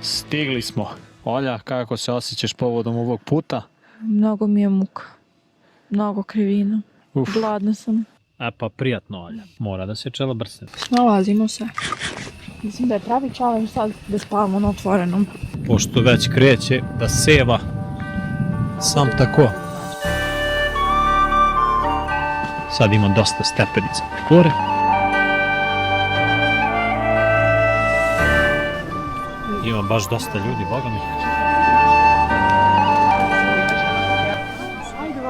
Stigli smo. Olja, kako se osjećaš povodom ovog puta? Mnogo mi je muka. Mnogo krivina. Gladna sam. E pa prijatno, Olja. Mora da se čelo brsne. Nalazimo se. Mislim da je pravi challenge sad da spavamo na otvorenom. Pošto već kreće da seva sam tako. Sad ima dosta stepenica gore. Ima baš dosta ljudi, boga mi.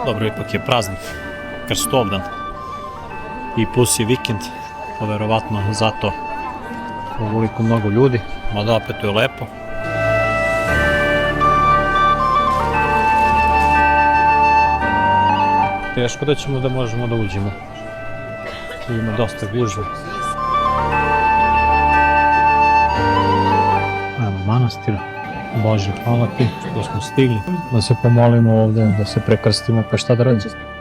Dobro, ipak je praznik, Krstovdan. I plus je vikend, verovatno zato ovoliko mnogo ljudi, mada opet je lepo. Teško da možemo da uđemo. Ima dosta gužve. Evo manastira. Bože, hvala ti što smo stigli. Da se pomolimo ovde, da se prekrstimo, pa šta da radimo?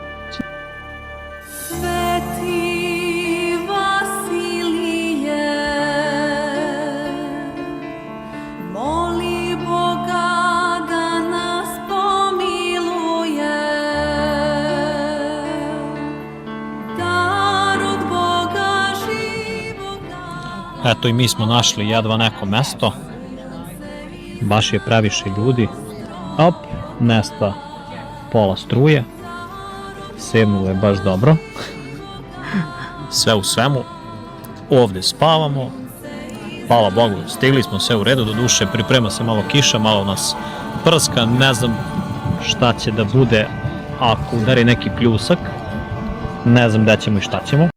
Eto i mi smo našli jedva neko mesto. Baš je previše ljudi. Op, nesta pola struje. Sevnulo je baš dobro. Sve u svemu. Ovde spavamo. Hvala Bogu, stigli smo, sve u redu. Do duše, priprema se malo kiša, malo nas prska. Ne znam šta će da bude ako udari neki pljusak. Ne znam gde ćemo i šta ćemo.